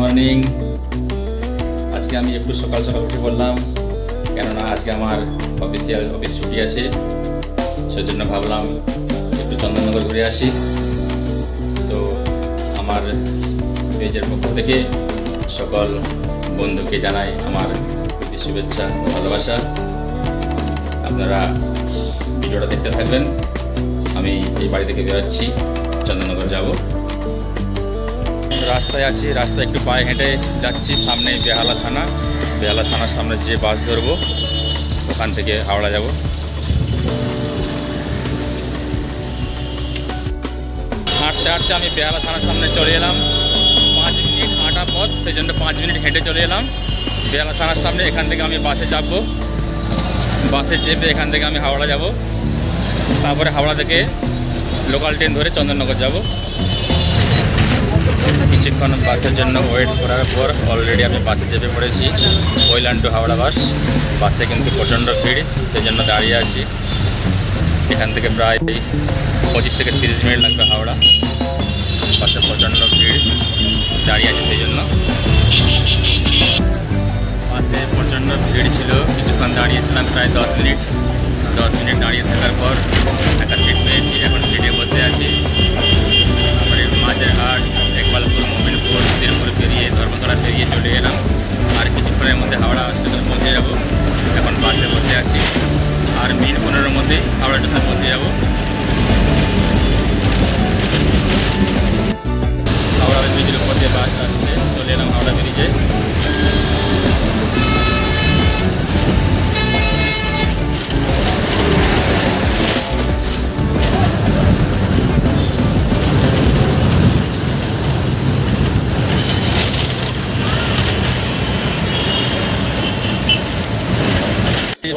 Morning. আজকে আমি একটু সকাল সকাল উঠে পড়লাম, কেননা আজকে আমার অফিস ছুটি আছে, সেজন্য ভাবলাম একটু চন্দননগর ঘুরে আসি। তো আমার পেজের পক্ষ থেকে সকল বন্ধুকে জানাই আমার প্রীতি শুভেচ্ছা ভালোবাসা। আপনারা ভিডিওটা দেখতে থাকবেন। আমি এই বাড়ি থেকে বেরোচ্ছি, চন্দননগর যাব। রাস্তায় আছি, রাস্তায় একটু পায়ে হেঁটে যাচ্ছি। সামনে বেহালা থানার সামনে যে বাস ধরবো, ওখান থেকে হাওড়া যাব। হাঁটতে হাঁটতে আমি বেহালা থানার সামনে চলে এলাম। 5 মিনিট হাঁটা পথ, সেই জন্য 5 মিনিট হেঁটে চলে এলাম বেহালা থানার সামনে। এখান থেকে আমি বাসে চাপবো, বাসে চেপে এখান থেকে আমি হাওড়া যাব। তারপরে হাওড়া থেকে লোকাল ট্রেন ধরে চন্দননগর যাব। কিছুক্ষণ বাসের জন্য ওয়েট করার পর অলরেডি আমি বাসে চেপে পড়েছি। কৈলান টু হাওড়া বাস। বাসে কিন্তু প্রচণ্ড ভিড়, সেই জন্য দাঁড়িয়ে আছি। এখান থেকে প্রায় 25 থেকে 30 মিনিট লাগবে হাওড়া। বাসে প্রচণ্ড ভিড়, দাঁড়িয়ে আছি সেই জন্য। বাসে প্রচণ্ড ভিড় ছিল, কিছুক্ষণ দাঁড়িয়েছিলাম প্রায় 10 মিনিট দাঁড়িয়ে থাকার পর একটা সিট পেয়েছি। এখন সিটে বসে আছি। তারপরে মাঝেরহাট, একবালপুর, মোমিনপুর, শ্রীপুর পেরিয়ে ধর্মতলা পেরিয়ে চলে এলাম। আর কিছুক্ষণের মধ্যে হাওড়া স্টেশনে পৌঁছে যাব। এখন বাসে বসে আছি, আর মিনিট 15-এর মধ্যেই হাওড়া স্টেশনে পৌঁছে যাব। হাওড়া ব্রিজের উপর দিয়ে বাস আসছে, চলে এলাম হাওড়া ব্রিজে।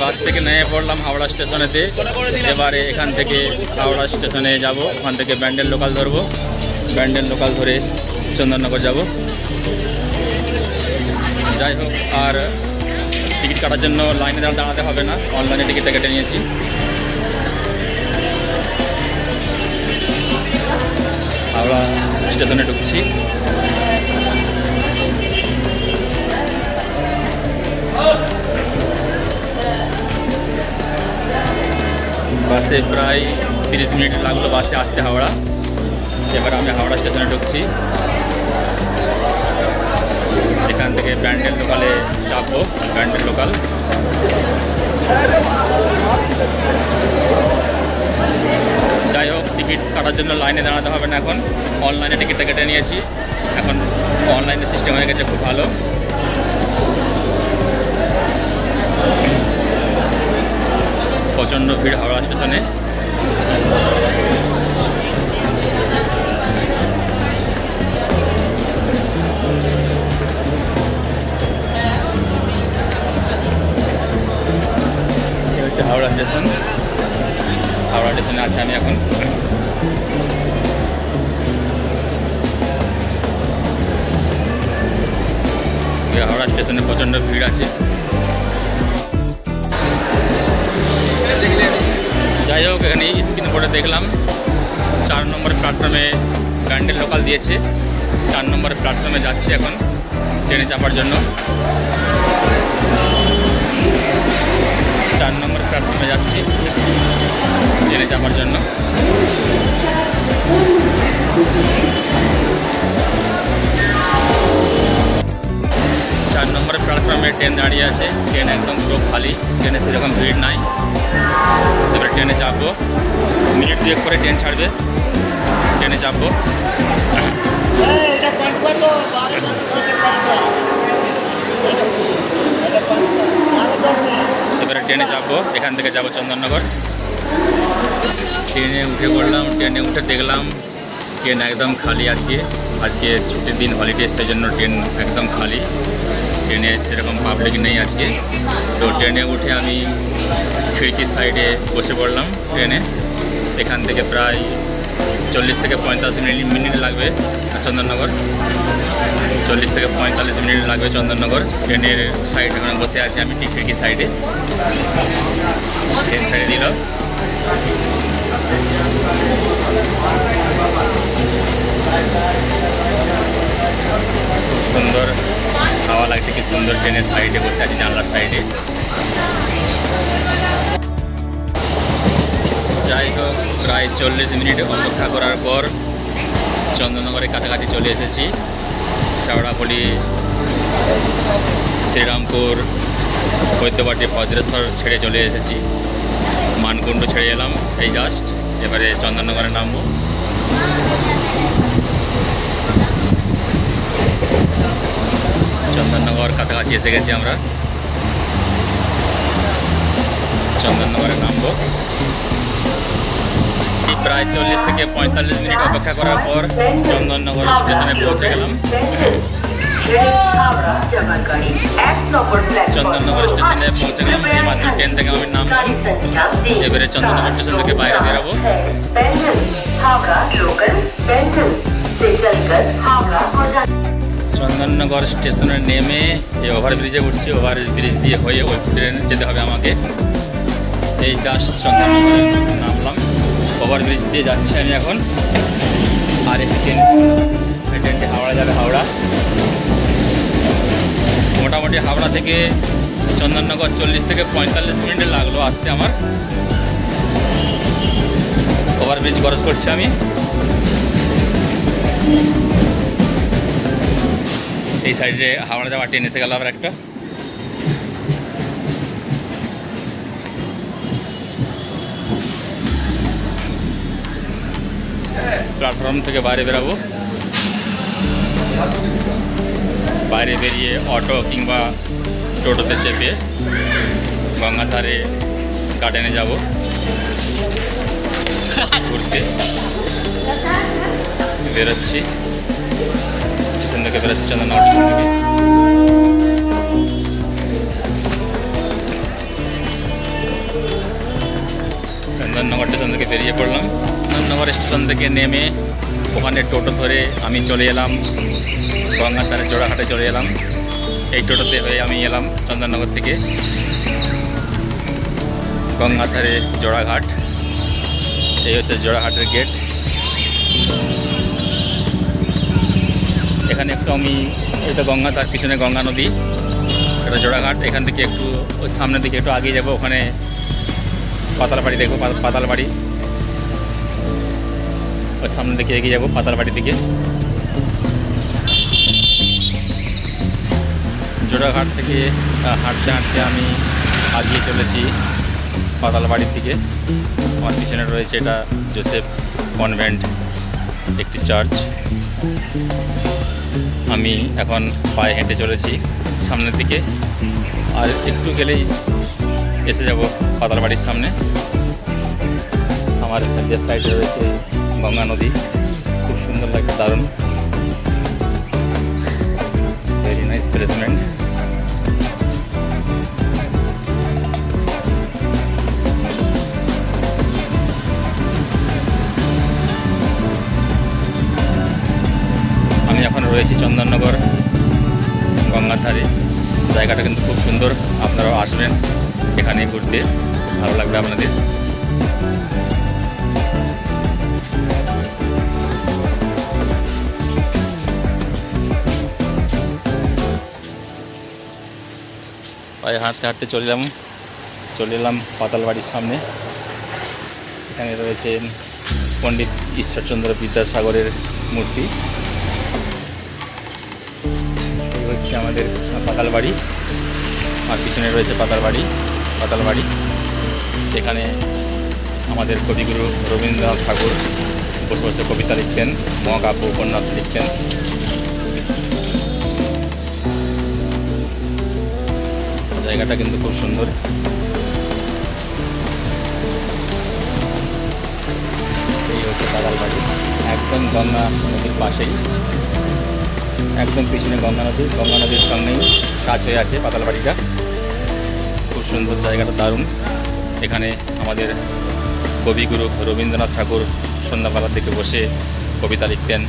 বাস থেকে নেমে পড়লাম হাওড়া স্টেশনেতে। এবারে এখান থেকে হাওড়া স্টেশনে যাব, ওখান থেকে ব্যান্ডেল লোকাল ধরবো। ব্যান্ডেল লোকাল ধরে চন্দননগর যাব। যাই হোক, আর টিকিট কাটার জন্য লাইনে দাঁড়াতে হবে না, অনলাইনে টিকিটটা কেটে নিয়েছি। হাওড়া স্টেশনে ঢুকছি। বাসে প্রায় 30 মিনিট লাগলো বাসে আসতে হাওড়া। এবার আমি হাওড়া স্টেশনে ঢুকছি। এখান থেকে ব্যান্ডেল লোকালে চাপবো, ব্যান্ডেল লোকাল। যাই হোক, টিকিট কাটার জন্য লাইনে দাঁড়াতে হবে না, এখন অনলাইনে টিকিটটা কেটে নিয়েছি। এখন অনলাইনে সিস্টেম হয়ে গেছে, খুব ভালো। প্রচণ্ড ভিড় হাওড়া স্টেশনে। হচ্ছে হাওড়া স্টেশন। হাওড়া স্টেশনে আছি আমি এখন। হাওড়া স্টেশনে প্রচণ্ড ভিড় আছে। যাই হোক, এখানে স্ক্রিন বোর্ডে দেখলাম 4 নম্বর প্ল্যাটফর্মে ব্যান্ডেল লোকাল দিয়েছে। 4 নম্বর প্ল্যাটফর্মে যাচ্ছি এখন ট্রেনে চাপার জন্য। 4 নম্বর প্ল্যাটফর্মে যাচ্ছি ট্রেনে চাপার জন্য। চার নম্বর প্ল্যাটফর্মে ট্রেন দাঁড়িয়ে আছে। ট্রেন একদম পুরো খালি, ট্রেনে সেরকম ভিড় নাই। এবার ট্রেনে চাপবো, মিনিট 2 করে ট্রেন ছাড়বে, ট্রেনে চাপবো। এবারে ট্রেনে চাপবো, এখান থেকে যাবো চন্দননগর। ট্রেনে উঠে পড়লাম। ট্রেনে উঠে দেখলাম ট্রেন একদম খালি। আজকে ছুটির দিন, হলিডে, সেই জন্য ট্রেন একদম খালি। ট্রেনে সেরকম পাবলিক নেই আজকে। তো ট্রেনে উঠে আমি খিড়কির সাইডে বসে পড়লাম ট্রেনে। এখান থেকে প্রায় 40 থেকে 45 মিনিট লাগবে চন্দননগর। 40 থেকে 45 মিনিট লাগবে চন্দননগর। ট্রেনের সাইডে ওখানে বসে আছি আমি, ঠিক খিড়কির সাইডে। ট্রেন ছেড়ে দিল। খুব সুন্দর হাওয়া লাগছে, কি সুন্দর ট্রেনের সাইডে বসে আছি, জানলার সাইডে। যাই হোক, প্রায় 40 মিনিট অপেক্ষা করার পর চন্দননগরের কাছাকাছি চলে এসেছি। শেওড়াফুলি, শ্রীরামপুর, বৈদ্যবাটি, ভদ্রেশ্বর ছেড়ে চলে এসেছি। মানকুণ্ড ছেড়ে এলাম এই জাস্ট, এবারে চন্দননগরে নামবো। চন্দননগর কাছাকাছি এসে গেছি আমরা, চন্দননগরে নামবো। প্রায় 40 থেকে 45 মিনিট অপেক্ষা করার পর চন্দননগর স্টেশনে পৌঁছে গেলাম। চন্দননগর স্টেশনে পৌঁছে গেলাম, মাত্র ট্রেন থেকে আমি নামলাম। এবারে চন্দননগর স্টেশন থেকে বাইরে বেরোবো। চন্দননগর স্টেশনে নেমে এই ওভারব্রিজে উঠছি, ওভারব্রিজ দিয়ে হয়ে ওই ট্রেন যেতে হবে আমাকে। এই জাস্ট চন্দননগরে নামলাম, ওভারব্রিজ দিয়ে যাচ্ছি আমি এখন। আর এই ট্রেনটি হাওড়া যাবে, হাওড়া। মোটামুটি হাওড়া থেকে চন্দননগর 40 থেকে 45 মিনিট লাগলো আসতে আমার। ওভারব্রিজ ক্রস করছি আমি। এই সাইডে হাওড়া যাওয়া ট্রেন এসে গেল আবার একটা। প্ল্যাটফর্ম থেকে বাইরে বেরাবো। বাইরে বেরিয়ে অটো কিংবা টোটোতে চেপে গঙ্গাধারে গার্ডেনে যাব ঘুরতে। বেরোচ্ছি স্টেশন থেকে, বেরোচ্ছি চন্দননগর স্টেশন থেকে। চন্দননগর স্টেশন থেকে বেরিয়ে পড়লাম। চন্দননগর স্টেশন থেকে নেমে ওখানে টোটো ধরে আমি চলে এলাম গঙ্গাধারে, জোড়াঘাটে চলে এলাম। এই টোটোতে হয়ে আমি এলাম চন্দননগর থেকে গঙ্গাধারে জোড়াঘাট। এই হচ্ছে জোড়াঘাটের গেট। এখানে একটু আমি, এই তো গঙ্গা, তার পিছনে গঙ্গা নদী, এটা জোড়াঘাট। এখান থেকে একটু ওই সামনের দিকে একটু আগিয়ে যাবো, ওখানে পাতালবাড়ি দেখবো, পাতালবাড়ি। ওই সামনের দিকে এগিয়ে যাবো পাতালবাড়ির দিকে। জোড়াঘাট থেকে হাঁটতে হাঁটতে আমি আগিয়ে চলেছি পাতালবাড়ির দিকে। আমার পিছনে রয়েছে এটা জোসেফ কনভেন্ট, একটি চার্চ। আমি এখন পায়ে হেঁটে চলেছি সামনের দিকে, আর একটু গেলেই এসে যাব পাতালবাড়ির সামনে। আমার যে সাইডে রয়েছে গঙ্গা নদী, খুব সুন্দর লাগছে, দারুণ, ভেরি নাইস প্লেসমেন্ট। আমি এখন রয়েছি চন্দননগর গঙ্গার ধারে। জায়গাটা কিন্তু খুব সুন্দর, আপনারাও আসবেন এখানে ঘুরতে, ভালো লাগবে আপনাদের। পায়ে হাঁটতে হাঁটতে চলে এলাম পাতালবাড়ির সামনে। এখানে রয়েছে পণ্ডিত ঈশ্বরচন্দ্র বিদ্যাসাগরের মূর্তি। এই হচ্ছে আমাদের পাতালবাড়ি, আর পিছনে রয়েছে পাতালবাড়ি। এখানে আমাদের কবিগুরু রবীন্দ্রনাথ ঠাকুর বসে বসে কবিতা লিখতেন, মহাকাব্য উপন্যাস লিখতেন। জায়গাটা কিন্তু খুব সুন্দর। এই হচ্ছে পাতালবাড়ি, একদম গঙ্গা নদীর পাশেই, একদম পিছনে গঙ্গা নদীর সঙ্গেই কাজ হয়ে আছে পাতালবাড়িটা। খুব সুন্দর জায়গাটা, দারুণ। এখানে আমাদের কবিগুরু রবীন্দ্রনাথ ঠাকুর সন্ধ্যাবেলার দিকে বসে কবিতা লিখতেন।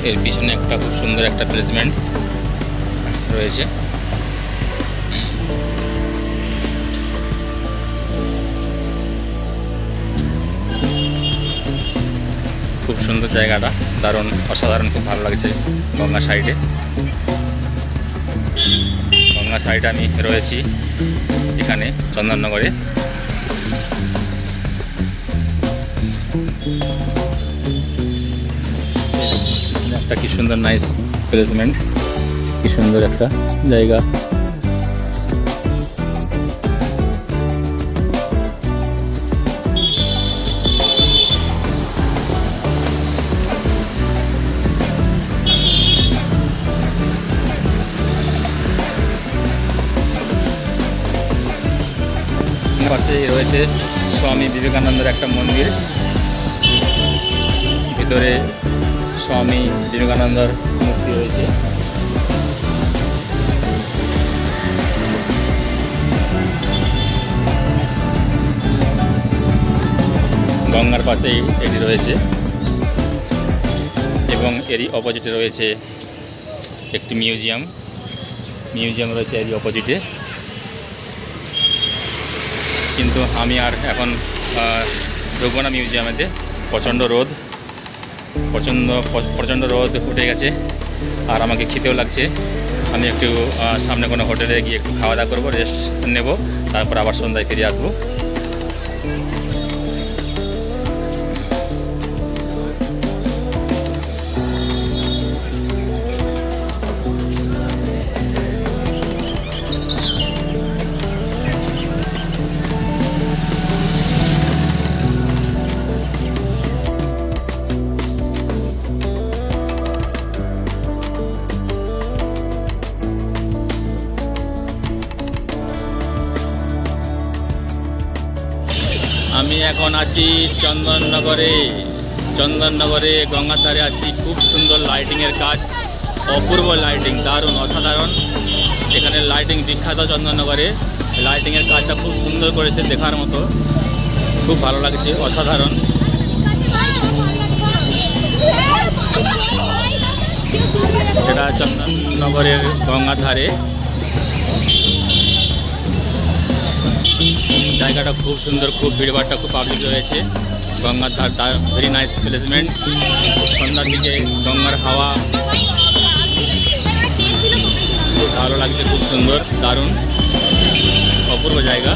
এর পিছনে একটা খুব সুন্দর একটা প্লেসমেন্ট রয়েছে। খুব সুন্দর জায়গাটা, দারুণ অসাধারণ, খুব ভালো লাগছে। গঙ্গা সাইডে আমি রয়েছি এখানে চন্দননগরে। একটা কি সুন্দর নাইস প্লেসমেন্ট, কি সুন্দর একটা জায়গা। পাশে রয়েছে স্বামী বিবেকানন্দের একটা মন্দির, ভিতরে স্বামী বিবেকানন্দর মূর্তি রয়েছে। গঙ্গার পাশেই এটি রয়েছে এবং এরই অপোজিটে রয়েছে একটি মিউজিয়াম রয়েছে এরই অপোজিটে। কিন্তু আমি আর এখন ঢুকবো না মিউজিয়ামেতে, প্রচণ্ড রোদ উঠে গেছে আর আমাকে খিদেও লাগছে। আমি একটু সামনে কোনো হোটেলে গিয়ে একটু খাওয়া দাওয়া করবো, রেস্ট নেব, তারপর আবার সন্ধ্যায় ফিরে আসবো। আমি এখন আছি চন্দননগরে গঙ্গার ধারে আছি। খুব সুন্দর লাইটিংয়ের কাজ, অপূর্ব লাইটিং, দারুণ অসাধারণ। এখানে লাইটিং বিখ্যাত চন্দননগরে, লাইটিংয়ের কাজটা খুব সুন্দর করেছে, দেখার মতো, খুব ভালো লাগছে, অসাধারণ। এটা চন্দননগরের গঙ্গার ধারে, জায়গাটা খুব সুন্দর, খুব ভিড়ভাড়টা, খুব পাবলিক রয়েছে। গঙ্গার ধার ভেরি নাইস প্লেসমেন্ট। সন্ধ্যার দিকে গঙ্গার হাওয়া খুব ভালো লাগছে, খুব সুন্দর, দারুণ, অপূর্ব জায়গা।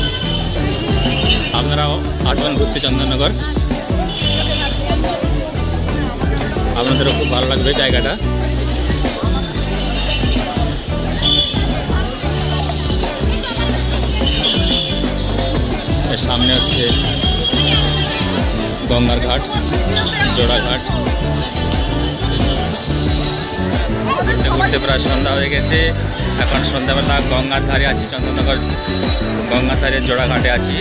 আপনারাও আসবেন ঘুরতে চন্দননগর, আপনাদেরও খুব ভালো লাগবে জায়গাটা। সামনে হচ্ছে গঙ্গার ঘাট, জোড়াঘাট। ঘুরতে প্রায় সন্ধ্যা হয়ে গেছে, এখন সন্ধ্যাবেলা গঙ্গার ধারে আছি, চন্দননগর গঙ্গার ধারে জোড়াঘাটে আছি।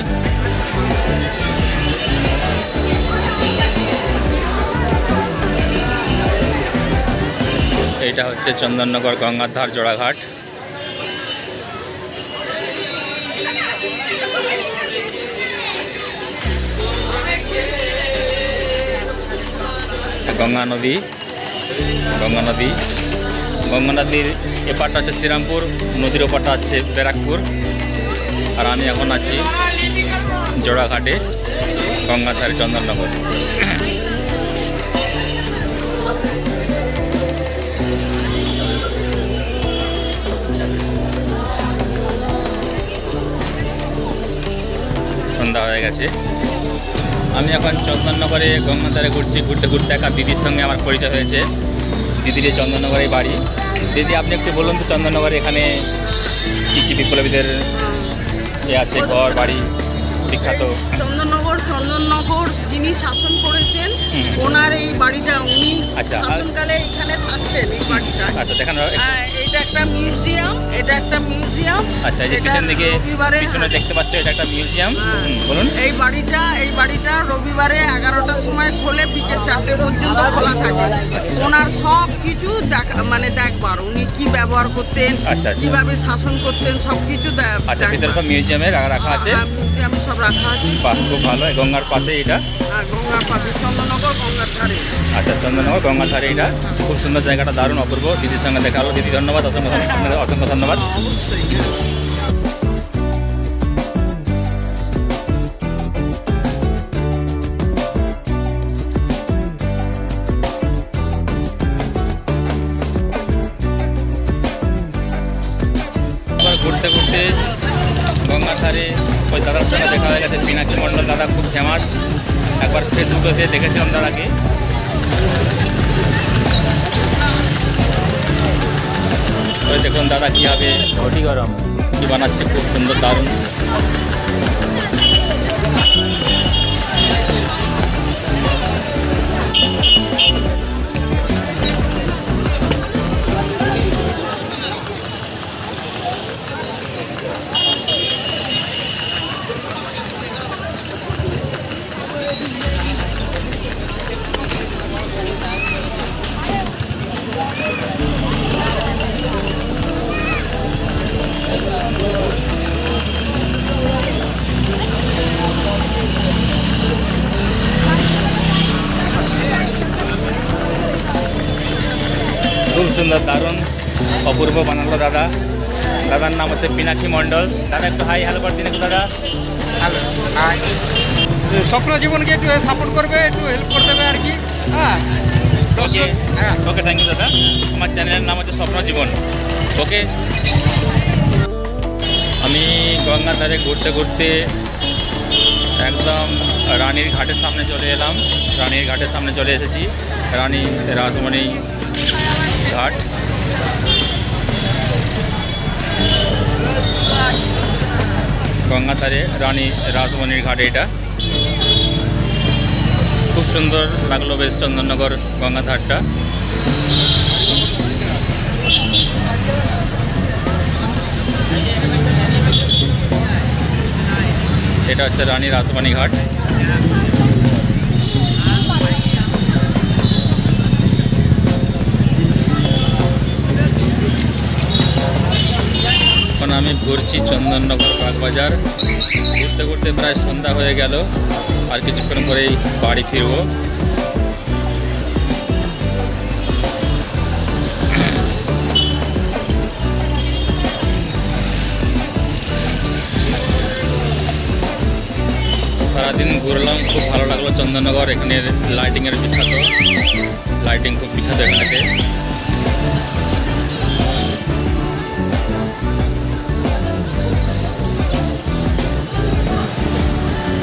এইটা হচ্ছে চন্দননগর গঙ্গার ধার জোড়াঘাট। গঙ্গা নদীর এপারটা হচ্ছে শ্রীরামপুর, নদীর ওপারটা হচ্ছে ব্যারাকপুর। আর আমি এখন আছি জোড়াঘাটে, গঙ্গার ধারে চন্দননগর। সন্ধ্যা হয়ে গেছে, আমি এখন চন্দননগরে গঙ্গার ধারে ঘুরতে ঘুরতে একটা দিদির সঙ্গে আমার পরিচয় হয়েছে। দিদির চন্দননগরে বাড়ি। দিদি, আপনি একটু বলুন তো চন্দননগরে এখানে কী কী বিপ্লবীদের আছে, ঘর বাড়ি বিখ্যাত? চন্দননগর যিনি শাসন করেছেন ওনার এই বাড়িটা, উনি শাসনকালে এখানে থাকতেন এই বাড়িটা। আচ্ছা, দেখানো এটা একটা মিউজিয়াম। আচ্ছা, এই যে পিছন দিকে পিছনে দেখতে পাচ্ছ, এটা একটা মিউজিয়াম। বলুন। এই বাড়িটা রবিবারে 11টার সময় খোলে, বিকেল 4টে পর্যন্ত খোলা থাকে। ওনার সব কিছু দেখবার, উনি কি ব্যবহার করতেন, কিভাবে শাসন করতেন, সব কিছু। আচ্ছা, ভিতরে সব মিউজিয়ামে রাখা আছে। মিউজিয়ামে সব রাখা আছে। খুব ভালো। গঙ্গার পাশে এটা, গঙ্গার পাশে চন্দননগর গঙ্গার ধারে। আচ্ছা, চন্দননগর গঙ্গার ধারে এটা খুব সুন্দর জায়গাটা, দারুণ অপূর্ব। দিদির সঙ্গে দেখা হলো। দিদি, ধন্যবাদ, অসংখ্য ধন্যবাদ। অবশ্যই। দাদার সঙ্গে দেখা হয়ে গেছে। পিনাকি মণ্ডল দাদা খুব ফেমাস, একবার ফেসবুকে দেখেছিলাম দাদাকে। ওই দেখুন দাদা কীভাবে ঘটি গরম কী বানাচ্ছে, খুব সুন্দর দারুণ। খুব সুন্দর দারুণ অপূর্ব বানালো দাদা। দাদার নাম হচ্ছে পিনাকি মণ্ডল। দাদা একটু হাই হ্যালো করে দিন একটু দাদা। Hello, hi. স্বপ্ন জীবনকে একটু সাপোর্ট করবে, একটু হেল্প করে দেবে আর কি। হ্যাঁ, ওকে হ্যাঁ, ওকে, থ্যাংক ইউ দাদা। আমার চ্যানেলের নাম হচ্ছে স্বপ্ন জীবন। ওকে, আমি গঙ্গার ধারে ঘুরতে ঘুরতে একদম রানীর ঘাটের সামনে চলে এলাম। রানীর ঘাটের সামনে চলে এসেছি, রানী রাসমণি ঘাট। গঙ্গার ধারে রানী রাসমণির ঘাট এটা। খুব সুন্দর লাগলো বেশ চন্দননগর গঙ্গা ধারটা। এটা হচ্ছে রানী রাসমণি ঘাট। এখন আমি ঘুরছি চন্দননগর বাগবাজার। ঘুরতে ঘুরতে প্রায় সন্ধ্যা হয়ে গেল, আর কিছুক্ষণ পরেই বাড়ি ফিরবো। সারাদিন ঘুরলাম, খুব ভালো লাগলো চন্দননগর। এখানের লাইটিংয়ের বিখ্যাত, লাইটিং খুব বিখ্যাত এখানেতে।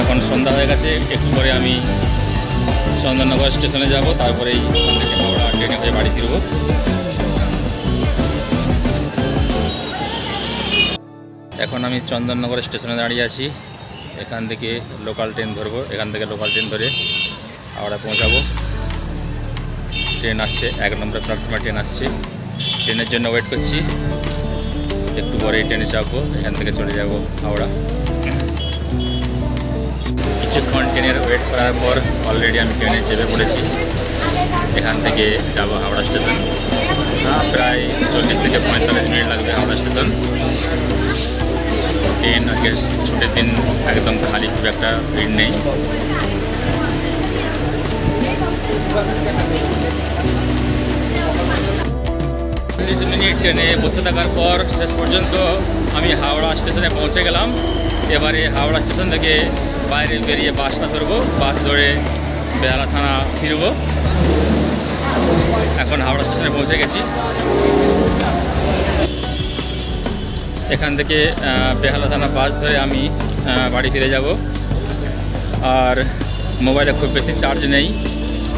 এখন সন্ধ্যা হয়ে গেছে, একটু পরে আমি চন্দননগর স্টেশনে যাব, তারপরেই ওখান থেকে হাওড়া ট্রেনে হয়ে বাড়ি ফিরব। এখন আমি চন্দননগর স্টেশনে দাঁড়িয়ে আছি। এখান থেকে লোকাল ট্রেন ধরবো, এখান থেকে লোকাল ট্রেন ধরে হাওড়া পৌঁছাবো। ট্রেন আসছে, 1 নম্বর প্ল্যাটফর্মে ট্রেন আসছে। ট্রেনের জন্য ওয়েট করছি, একটু পরেই ট্রেনে চাপবো। এখান থেকে চলে যাব হাওড়া। কিছুক্ষণ ট্রেনের ওয়েট করার পর অলরেডি আমি ট্রেনে চেপে পড়েছি। এখান থেকে যাব হাওড়া স্টেশন। প্রায় 40 থেকে 45 মিনিট লাগবে হাওড়া স্টেশন। ট্রেন আজকে ছুটির দিন, একদম খালি, খুব একটা ভিড় নেই। মিনিট ট্রেনে বসে থাকার পর শেষ পর্যন্ত আমি হাওড়া স্টেশনে পৌঁছে গেলাম। এবারে হাওড়া স্টেশন থেকে বাইরে বেরিয়ে বাসটা ধরবো, বাস ধরে বেহালা থানা ফিরবো। এখন হাওড়া স্টেশনে পৌঁছে গেছি। এখান থেকে বেহালা থানা বাস ধরে আমি বাড়ি ফিরে যাব। আর মোবাইলে খুব বেশি চার্জ নেই,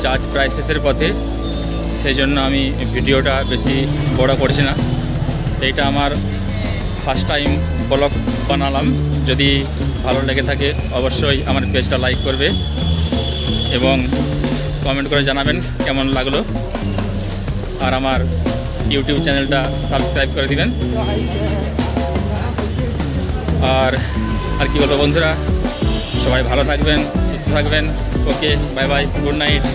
চার্জ প্রায় শেষের পথে, সেই জন্য আমি ভিডিওটা বেশি বড় করছি না। এইটা আমার ফার্স্ট টাইম ব্লগ বানালাম। যদি ভালো লেগে থাকে অবশ্যই আমার পেজটা লাইক করবে এবং কমেন্ট করে জানাবেন কেমন লাগলো। আর আমার ইউটিউব চ্যানেলটা সাবস্ক্রাইব করে দিবেন। আর কি বলবো বন্ধুরা, সবাই ভালো থাকবেন, সুস্থ থাকবেন। ওকে, বাই বাই, গুড নাইট।